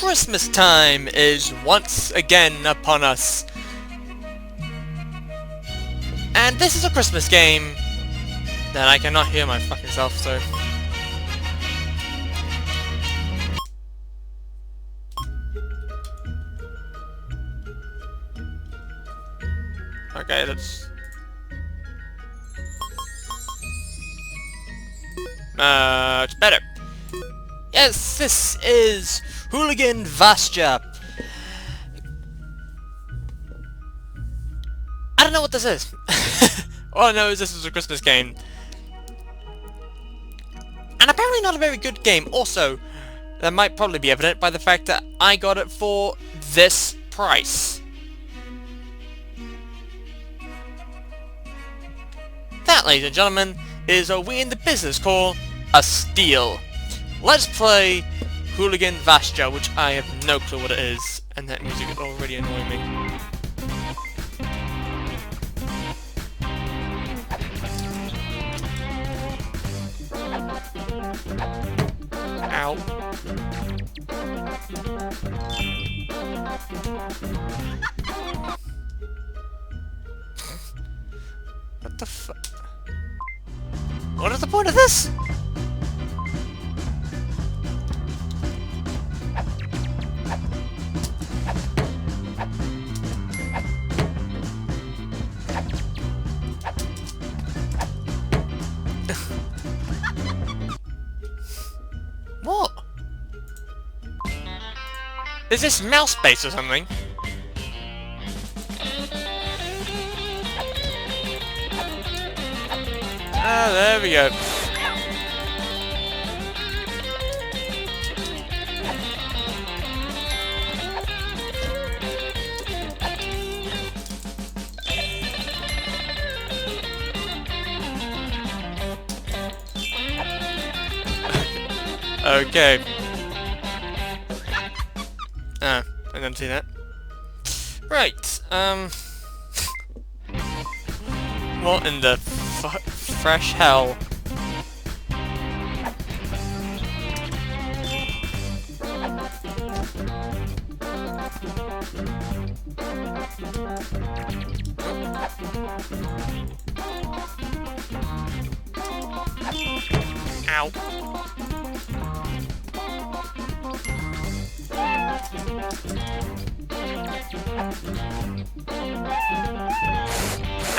Christmas time is once again upon us. And this is a Christmas game that I cannot hear my fucking self, so... Okay, that's... much better. Yes, this is Hooligan Vasja. I don't know what this is. All I know is this is a Christmas game. And apparently not a very good game. Also, that might probably be evident by the fact that I got it for this price. That, ladies and gentlemen, is what we in the business call a steal. Let's play Hooligan Vasja, which I have no clue what it is, and that music is already annoying me. Ow. What the fuck? What is the point of this? What? Is this mouse space or something? Ah, there we go. Okay. Ah, I didn't see that. Right, what in the fresh hell? Ow.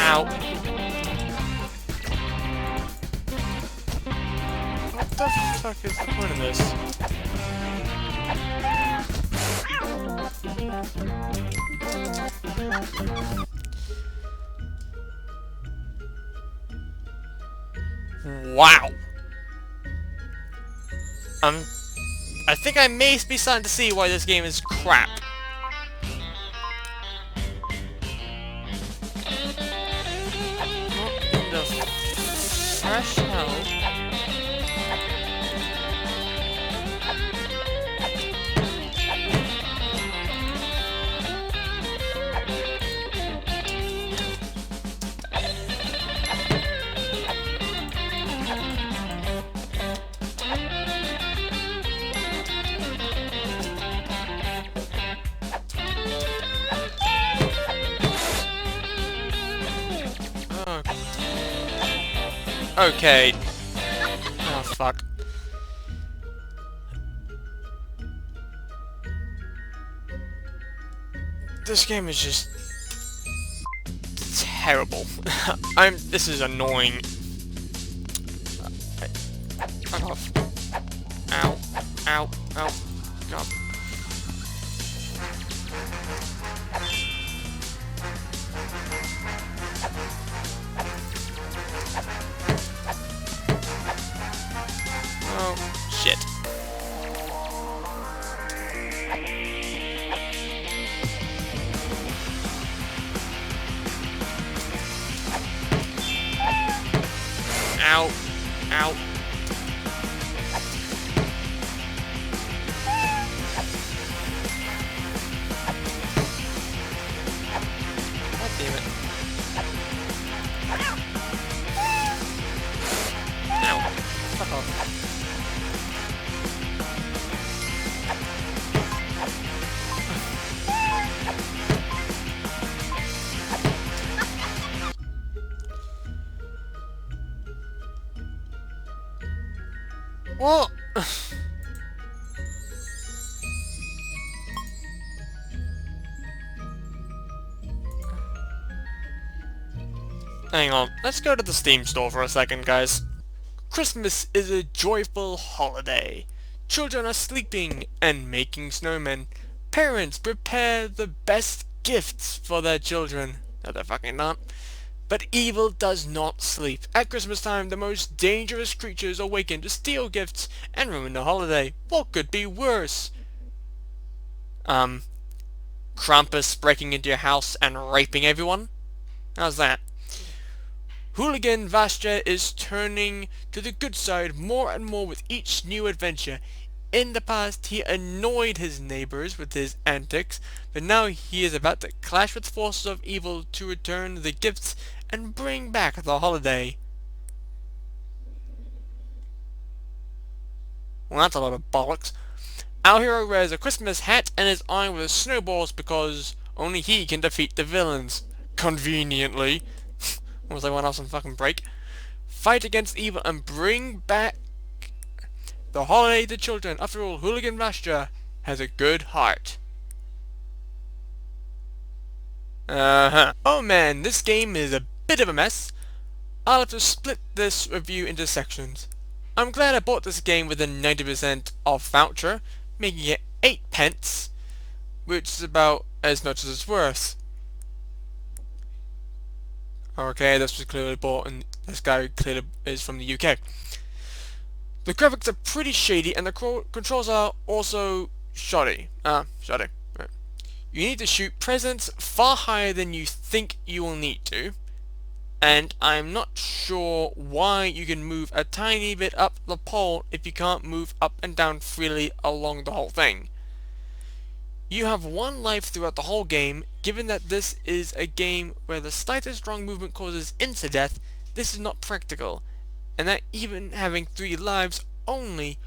Ow. What the fuck is the point of this? Wow. I think I may be starting to see why this game is crap. What in the fresh hell? Okay. Oh, fuck. This game is just... terrible. This is annoying. Fuck off. Ow. Ow. Ow. God. Oh, shit. Ow. Ow. God damn it. Ow. Fuck off. Well, hang on, let's go to the Steam store for a second, guys. Christmas is a joyful holiday. Children are sleeping and making snowmen. Parents prepare the best gifts for their children. No, they're fucking not. But evil does not sleep. At Christmas time, the most dangerous creatures awaken to steal gifts and ruin the holiday. What could be worse? Krampus breaking into your house and raping everyone? How's that? Hooligan Vasja is turning to the good side more and more with each new adventure. In the past, he annoyed his neighbors with his antics, but now he is about to clash with forces of evil to return the gifts and bring back the holiday. Well, that's a lot of bollocks. Our hero wears a Christmas hat and is armed with snowballs because only he can defeat the villains. Conveniently. Was I went off some fucking break. Fight against evil and bring back the holiday to children. After all, Hooligan Vasja has a good heart. Oh man, this game is a bit of a mess. I'll have to split this review into sections. I'm glad I bought this game with a 90% off voucher, making it 8 pence, which is about as much as it's worth. Okay, this was clearly bought, and this guy clearly is from the UK. The graphics are pretty shady, and the controls are also shoddy. Shoddy. Right. You need to shoot presents far higher than you think you will need to, and I'm not sure why you can move a tiny bit up the pole if you can't move up and down freely along the whole thing. You have one life throughout the whole game. Given that this is a game where the slightest wrong movement causes instant death, this is not practical, and that even having 3 lives only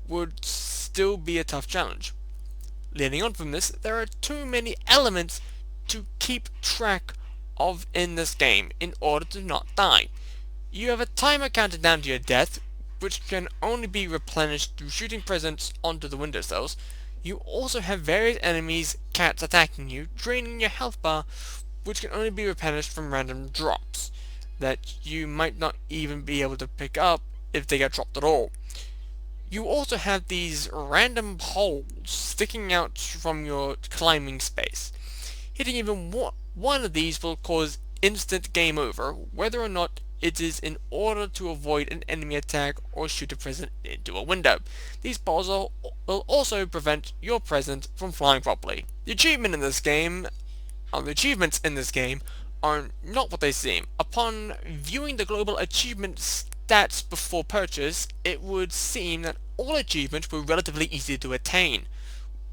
would still be a tough challenge. Leading on from this, there are too many elements to keep track of in this game in order to not die. You have a timer counting down to your death, which can only be replenished through shooting presents onto the windowsills. You also have various enemies, cats attacking you, draining your health bar, which can only be replenished from random drops that you might not even be able to pick up if they get dropped at all. You also have these random holes sticking out from your climbing space. Hitting even one of these will cause instant game over, whether or not it is in order to avoid an enemy attack or shoot a present into a window. These balls will also prevent your present from flying properly. The achievements in this game are not what they seem. Upon viewing the global achievement stats before purchase, it would seem that all achievements were relatively easy to attain,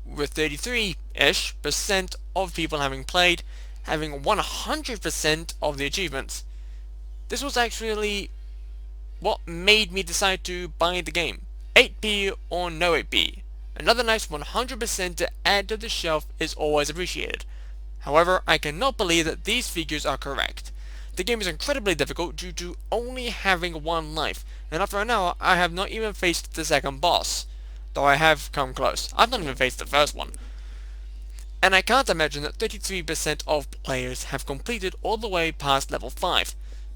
with 33-ish% of people having played having 100% of the achievements. This was actually what made me decide to buy the game. 8p or no 8p. Another nice 100% to add to the shelf is always appreciated. However, I cannot believe that these figures are correct. The game is incredibly difficult due to only having 1 life, and after an hour I have not even faced the second boss, though I have come close. I've not even faced the first one. And I can't imagine that 33% of players have completed all the way past level 5.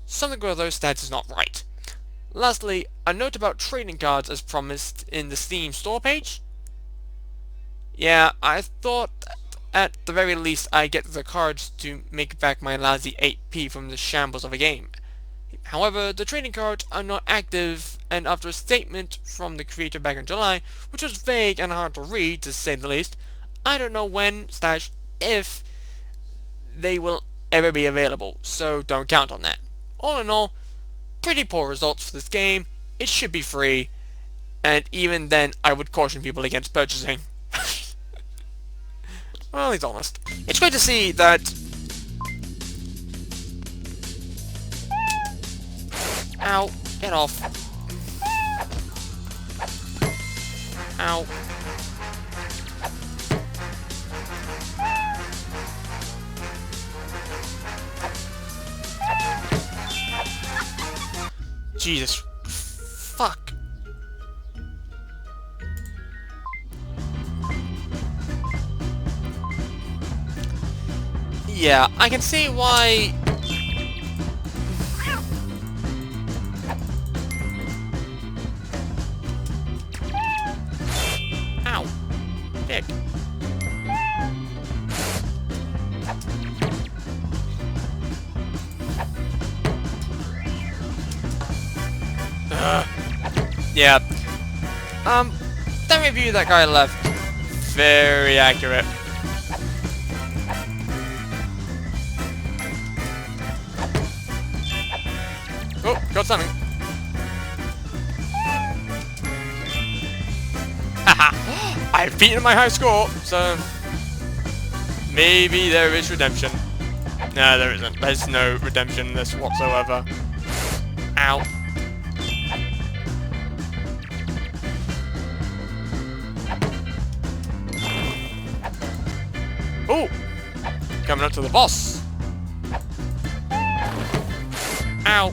Something with those stats is not right. Lastly, a note about trading cards as promised in the Steam store page. Yeah, I thought at the very least I get the cards to make back my lousy 8p from the shambles of a game. However, the trading cards are not active, and after a statement from the creator back in July, which was vague and hard to read to say the least, I don't know when/if they will ever be available, so don't count on that. All in all, pretty poor results for this game. It should be free, and even then I would caution people against purchasing. Well, he's honest. It's great to see that... Ow, get off. Ow. Jesus. Fuck. Yeah, I can see why... Ow. Dick. Yeah. That review that guy left, very accurate. Oh, got something. Haha! I've beaten my high score, so maybe there is redemption. No, there isn't. There's no redemption in this whatsoever. Ow. Oh! Coming up to the boss. Ow.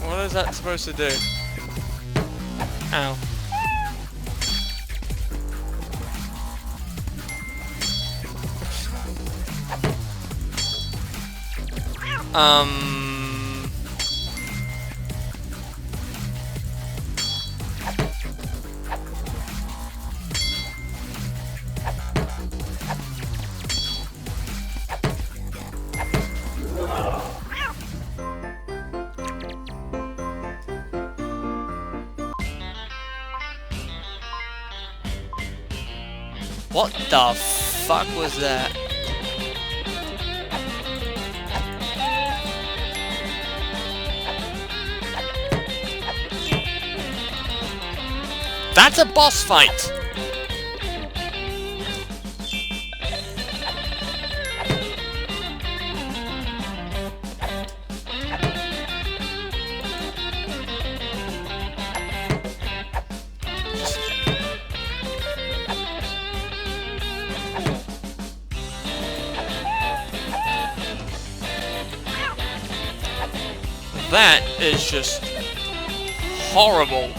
What is that supposed to do? Ow. What the fuck was that? That's a boss fight! That is just horrible.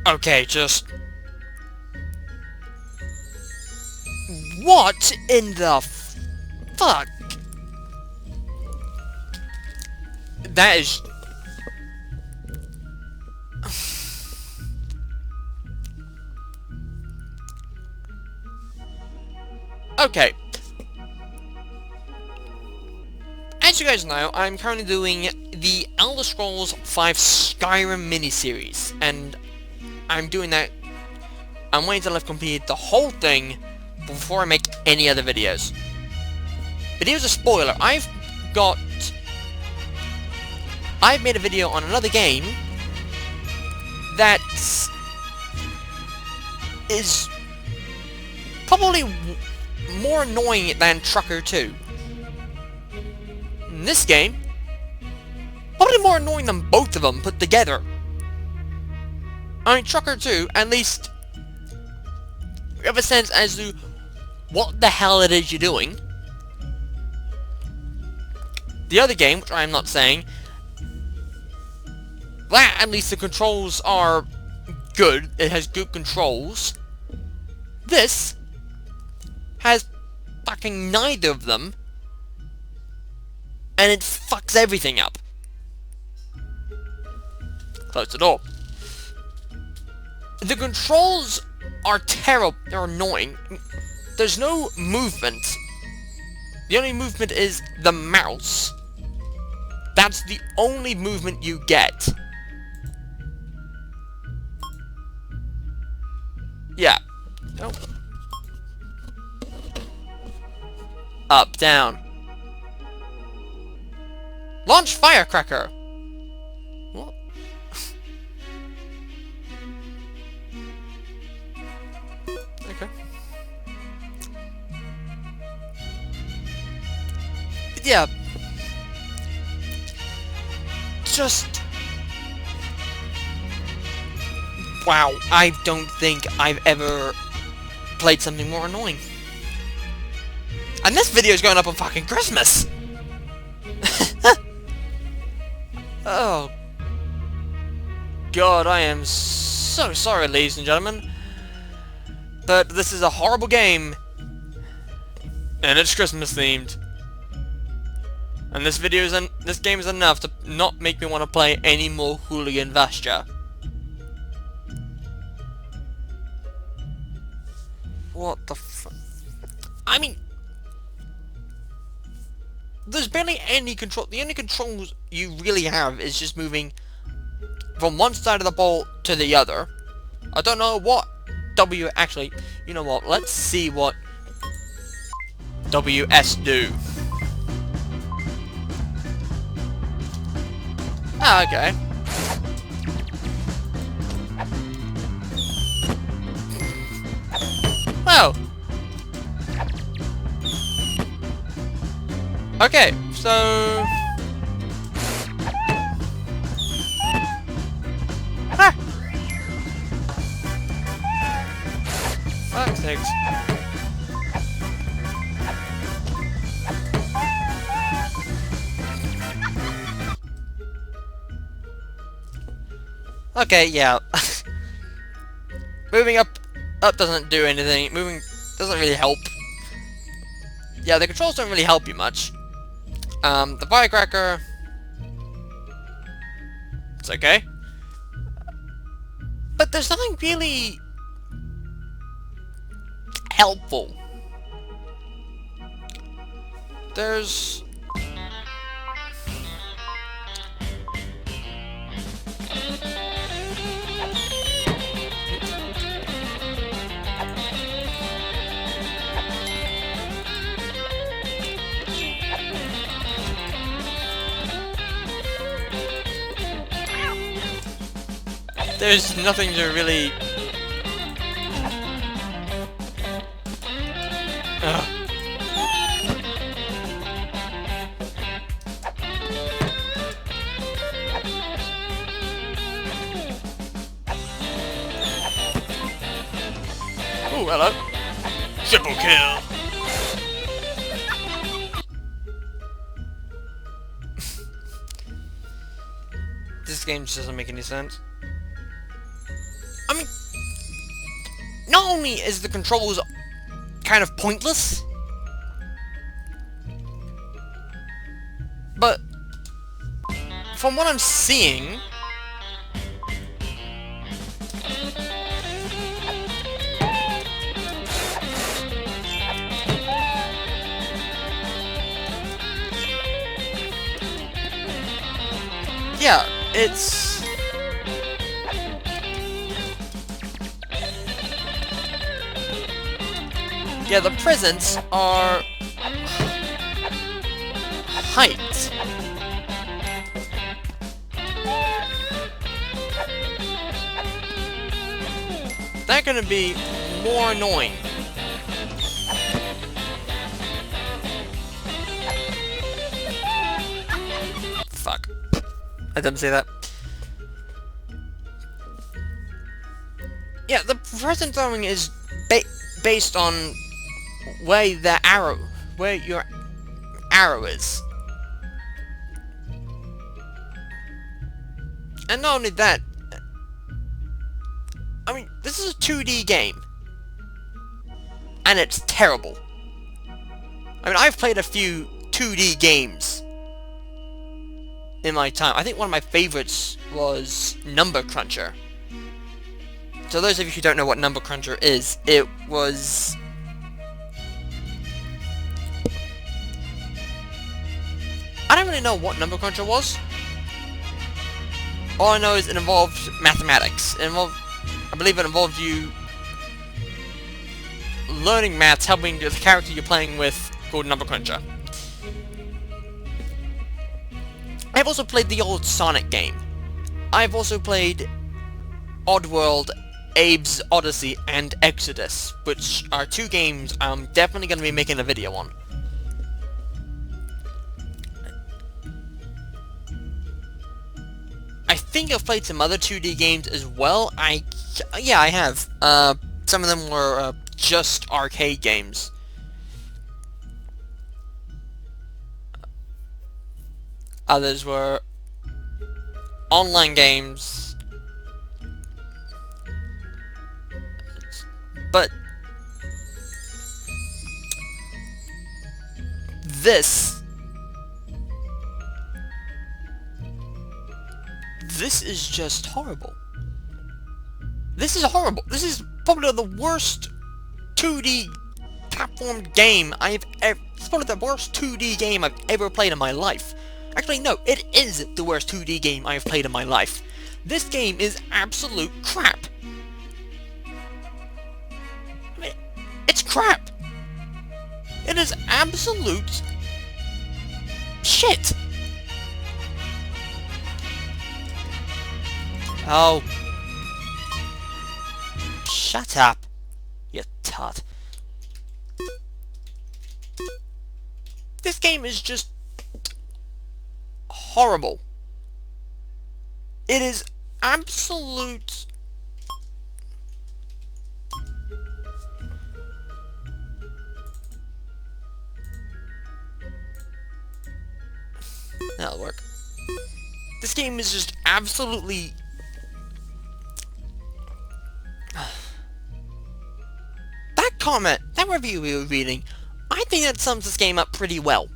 Okay, just... What in the fuck? That is... Okay. As you guys know, I'm currently doing the Elder Scrolls V Skyrim miniseries, and I'm doing that... I'm waiting till I've completed the whole thing before I make any other videos. But here's a spoiler. I've made a video on another game that is probably more annoying than Trucker 2. In this game, probably more annoying than both of them put together. I mean, Trucker 2, at least, you have a sense as to what the hell it is you're doing. The other game, which I'm not saying, that at least the controls are good. It has good controls. This has fucking neither of them, and it fucks everything up. Close the door. The controls are terrible. They're annoying. There's no movement. The only movement is the mouse. That's the only movement you get. Yeah. Oh. Up, down. Launch firecracker. What? Okay. Yeah. just... Wow, I don't think I've ever played something more annoying. And this video is going up on fucking Christmas! Oh. God, I am so sorry, ladies and gentlemen. But this is a horrible game. And it's Christmas themed. And this game is enough to not make me want to play any more Hooligan Vasja. What the fuck? I mean, there's barely any control. The only controls you really have is just moving from one side of the ball to the other. I don't know what actually, you know what? Let's see what WS do. Ah, okay. Oh. Okay, so... Ah! Fuck's sakes. Okay, yeah. Moving up doesn't do anything. Moving doesn't really help. Yeah, the controls don't really help you much. The firecracker... It's okay. But there's nothing really... helpful. There's... There's nothing to really... Ugh. Ooh, hello. Triple kill. This game just doesn't make any sense. I mean, not only is the controls kind of pointless, but from what I'm seeing, yeah, it's... Yeah, the presents are... height. They're gonna be more annoying. Fuck. I didn't say that. Yeah, the present throwing is based on where your arrow is. And not only that, I mean, this is a 2D game. And it's terrible. I mean, I've played a few 2D games in my time. I think one of my favorites was Number Cruncher. So those of you who don't know what Number Cruncher is, it was... I don't really know what Number Cruncher was. All I know is it involved mathematics. I believe it involved you learning maths, helping the character you're playing with called Number Cruncher. I've also played the old Sonic game. I've also played Oddworld, Abe's Odyssey, and Exodus, which are two games I'm definitely going to be making a video on. think I've played some other 2D games as well. Yeah, I have. Some of them were just arcade games. Others were online games. But this is just horrible. This is horrible. This is probably the worst 2D platform game I've ever... It's probably the worst 2D game I've ever played in my life. Actually, no, it is the worst 2D game I've played in my life. This game is absolute crap. I mean, it's crap. It is absolute shit. Oh. Shut up, you tut. This game is just horrible. It is absolute... That'll work. This game is just absolutely... that review we were reading, I think that sums this game up pretty well.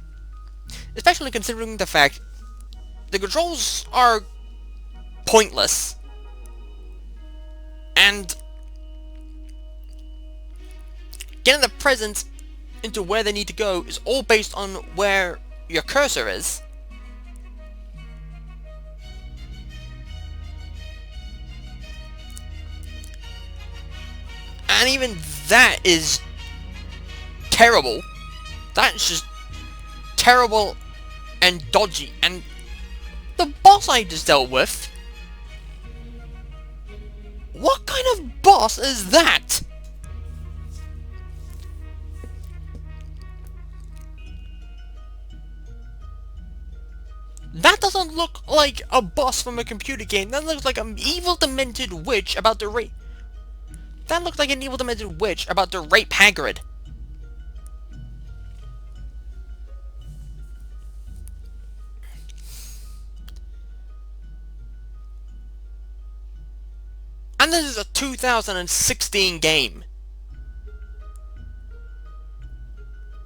Especially considering the fact the controls are pointless. And getting the presents into where they need to go is all based on where your cursor is. And even that is terrible. That's just terrible and dodgy. And the boss I just dealt with... What kind of boss is that? That doesn't look like a boss from a computer game. That looks like an evil demented witch about to rape... That looked like an evil demented witch about to rape Hagrid. And this is a 2016 game.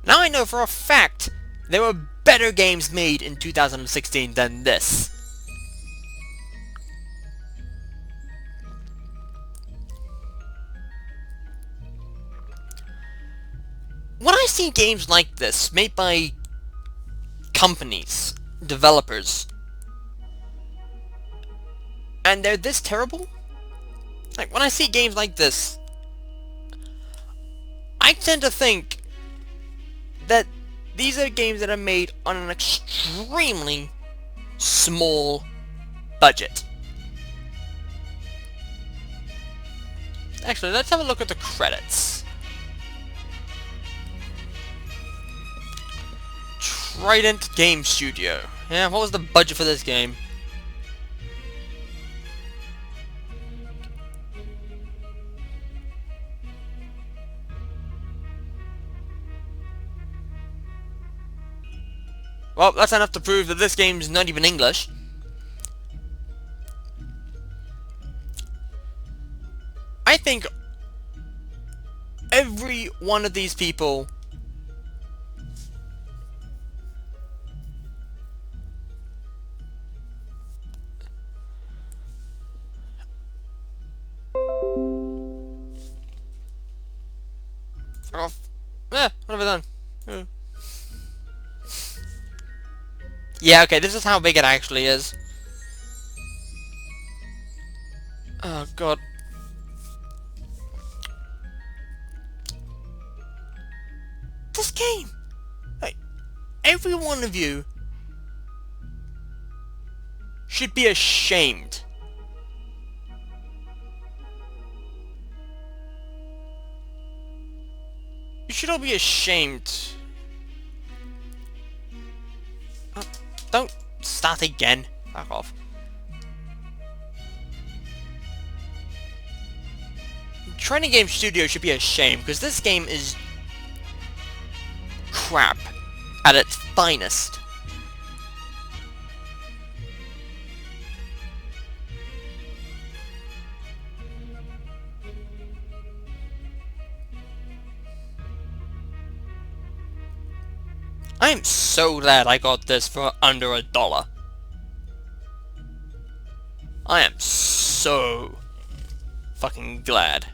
Now I know for a fact there were better games made in 2016 than this. When I see games like this, made by companies, developers, and they're this terrible, like, when I see games like this, I tend to think that these are games that are made on an extremely small budget. Actually, let's have a look at the credits. Trident Game Studio. Yeah, what was the budget for this game? Well, that's enough to prove that this game's not even English. I think every one of these people fuck off. What have I done? Yeah, okay, this is how big it actually is. Oh, God. This game! Like, every one of you should be ashamed. You should all be ashamed. Don't start again. Fuck off. Training Game Studio should be ashamed, because this game is crap at its finest. I am so glad I got this for under $1. I am so fucking glad.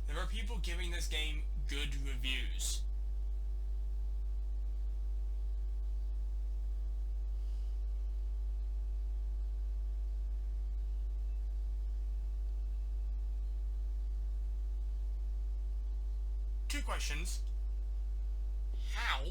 There are people giving this game good reviews. Two questions. How